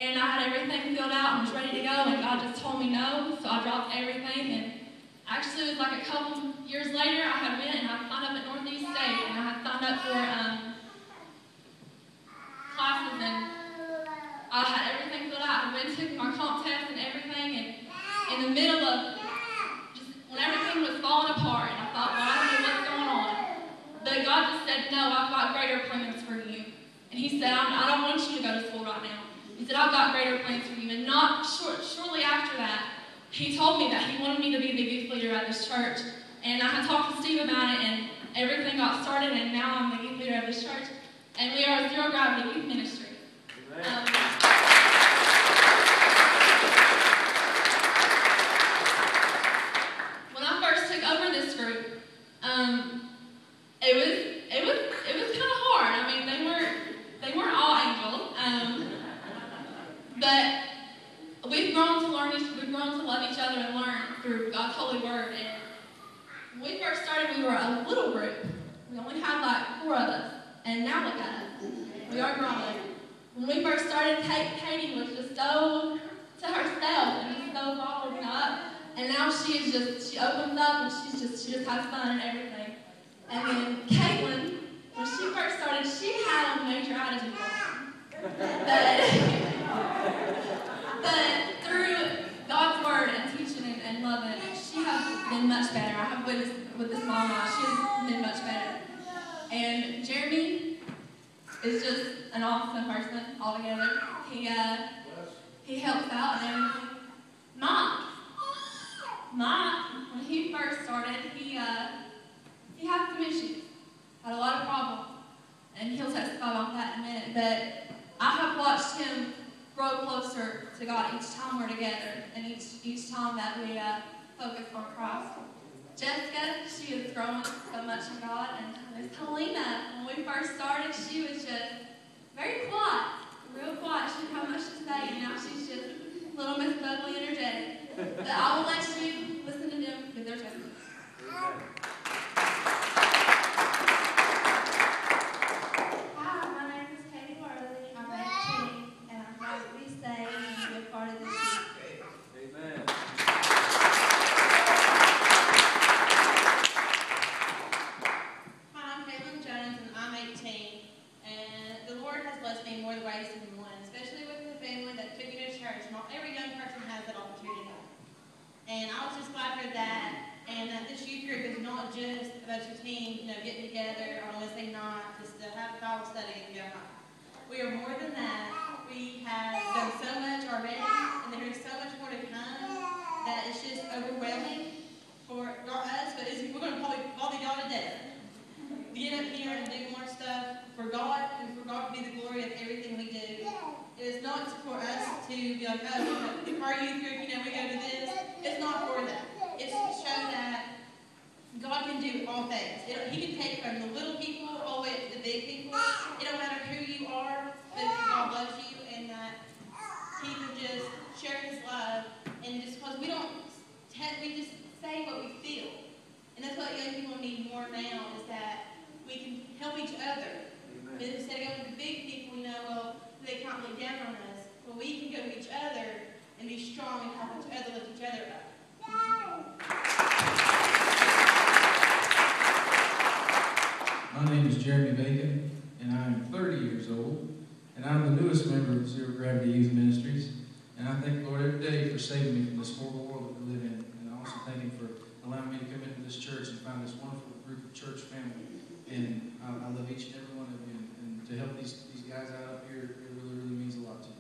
And I had everything filled out and was ready to go, and God just told me no, so I dropped everything. And actually, it was like a couple years later, I had went and I signed up at Northeast State, and I had signed up for classes, and I had everything filled out. I went and took my comp test and everything, and in the middle of just when everything was falling apart, and I thought, well, I don't know what's going on. But God just said, no, I've got greater plans for you. And He said, I don't want you to go to school right now. He said, I've got greater plans for you. And not shortly after that, He told me that He wanted me to be the youth leader at this church. And I had talked to Steve about it, and everything got started, and now I'm the youth leader of this church. And we are a Zero Gravity Youth Ministry. When I first took over this group, it was kind of hard. I mean, they weren't all angels, but we've grown to love each other and learn through God's holy word. And when we first started, we were a little group. We only had like 4 of us, and now look at us. We are growing. When we first started, Katie was just so to herself and just so bottled up, and now she opens up and she just has fun and everything. And then Caitlin, when she first started, she had a major attitude problem. But through God's word and teaching and loving, she has been much better. I have witnessed with this mom now, she has been much better. And Jeremy is just an awesome person altogether. He helps out and everything. Mike, when he first started, he had some issues, had a lot of problems, and he'll testify about that in a minute. But I have watched him grow closer to God each time we're together, and each time that we focus on Christ. Jessica, she is growing so much in God, and there's Helena. When we first started, she was just very quiet, real quiet. She didn't have much to say, and now she's just little Miss Bubbly energetic. But I will let you listen to them with their testimony. Hi, my name is Katie Worley. I'm 18, and I'm glad to be saved and be a part of this youth group. Amen. Hi, I'm Caitlin Jones, and I'm 18. And the Lord has blessed me in more ways than one, especially with the family that took me to church. Not every young person has that opportunity. And I was just glad for that. And that this youth group is not just a bunch of teens, getting together on Wednesday night just to have a Bible study and go home. We are more than that. We have done so much already, and there is so much more to come that it's just overwhelming for not us, but we're going to probably bother y'all to death. Get up here and do more stuff for God, and for God to be the glory of everything we do. It is not for us to be like, oh, our youth group, we go to this. It's not for that. It's to show that God can do all things. He can take from the little people all the way up to the big people. It don't matter who you are, but God loves you, and that He can just share His love. And just because we just say what we feel. And that's what young people need more now, is that we can help each other. But instead of going to the big people, they can't look down on us. Well, we can go to each other and be strong and help each other, lift each other up. My name is Jeremy Bacon, and I'm 30 years old, and I'm the newest member of Zero Gravity Youth Ministries. And I thank the Lord every day for saving me from this horrible world that we live in. And I also thank Him for allowing me to come into this church and find this wonderful group of church family. And I love each and every one of you. And to help these guys out up here, it really, really means a lot to me.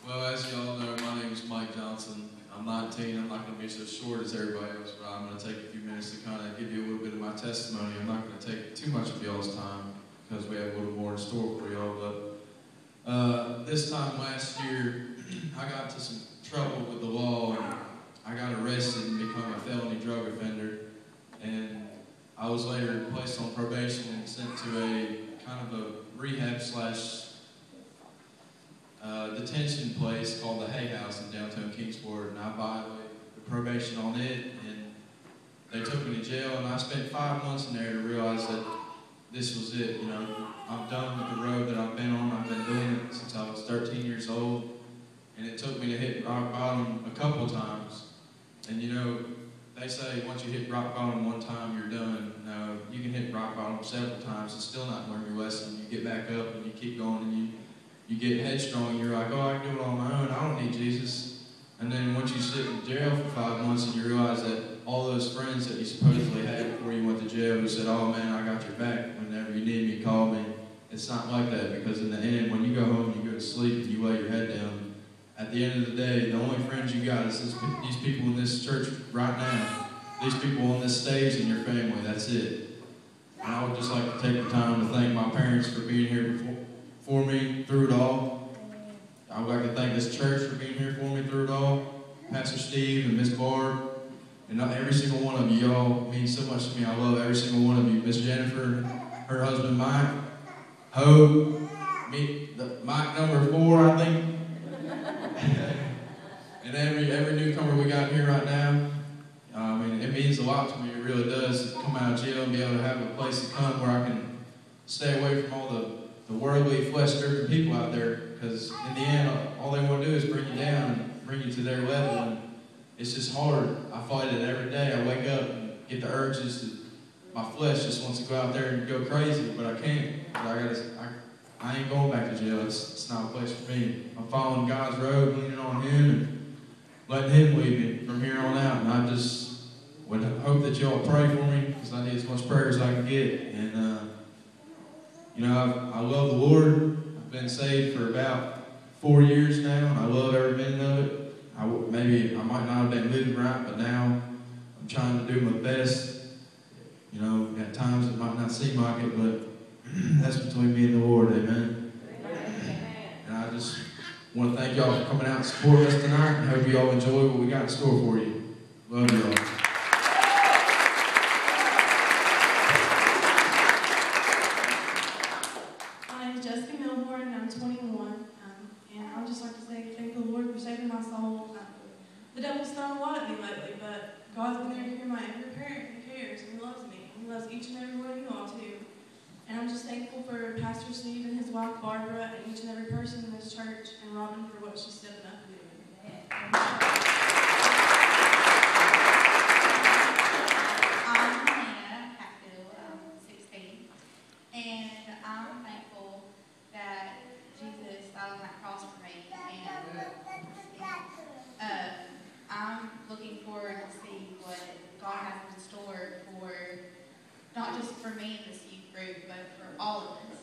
Well, as y'all know, my name is Mike Johnson. I'm 19. I'm not going to be so short as everybody else, but I'm going to take a few minutes to kind of give you a little bit of my testimony. I'm not going to take too much of y'all's time because we have a little more in store for y'all. But this time last year, I got into some trouble with the law, and I got arrested and become a felony drug offender. And I was later placed on probation and sent to a kind of a rehab / detention place called the Hay House in downtown Kingsport, and I violated the probation on it, and they took me to jail, and I spent 5 months in there to realize that this was it. You know, I'm done with the road that I've been on. I've been doing it since I was 13 years old, and it took me to hit rock bottom a couple times. And you know, they say once you hit rock bottom one time, you're done. No, you can hit rock bottom several times and still not learn your lesson. You get back up and you keep going, and you get headstrong. You're like, oh, I can do it on my own. I don't need Jesus. And then once you sit in jail for 5 months and you realize that all those friends that you supposedly had before you went to jail who said, oh man, I got your back. Whenever you need me, call me. It's not like that, because in the end, when you go home and you go to sleep and you lay your head down, at the end of the day, the only friends you got is these people in this church right now. These people on this stage in your family, that's it. And I would just like to take the time to thank my parents for being here for me through it all. I would like to thank this church for being here for me through it all. Pastor Steve and Miss Barb, and every single one of you, y'all mean so much to me. I love every single one of you. Miss Jennifer, her husband Mike, Hope, Mike number 4, I think. And every newcomer we got here right now. I mean, it means a lot to me. It really does, to come out of jail and be able to have a place to come where I can stay away from all the worldly, flesh-driven people out there. Because in the end, all they want to do is bring you down and bring you to their level. And it's just hard. I fight it every day. I wake up and get the urges. My flesh just wants to go out there and go crazy, but I can't. But I ain't going back to jail. It's not a place for me. I'm following God's road, leaning on Him, and letting Him lead me from here on out. And I just would hope that y'all pray for me, because I need as much prayer as I can get. And, you know, I love the Lord. I've been saved for about 4 years now, and I love every minute of it. Maybe I might not have been living right, but now I'm trying to do my best. You know, at times it might not seem like it, but that's between me and the Lord, amen. And I just want to thank y'all for coming out and supporting us tonight, and hope you all enjoy what we got in store for you. Love y'all. I'm 21, and I would just like to say thank the Lord for saving my soul. The devil's thrown a lot at me lately, but God's been there to hear my every prayer. He cares, and He loves me. He loves each and every one of you all too. And I'm just thankful for Pastor Steve and his wife Barbara, and each and every person in this church, and Robin for what she's stepping up and doing. I'm Hannah Hatfield, I'm 16, and I'm thankful that Jesus died on that cross for me, and I'm looking forward to see what God has in store for, not just for me in this youth group, but for all of us.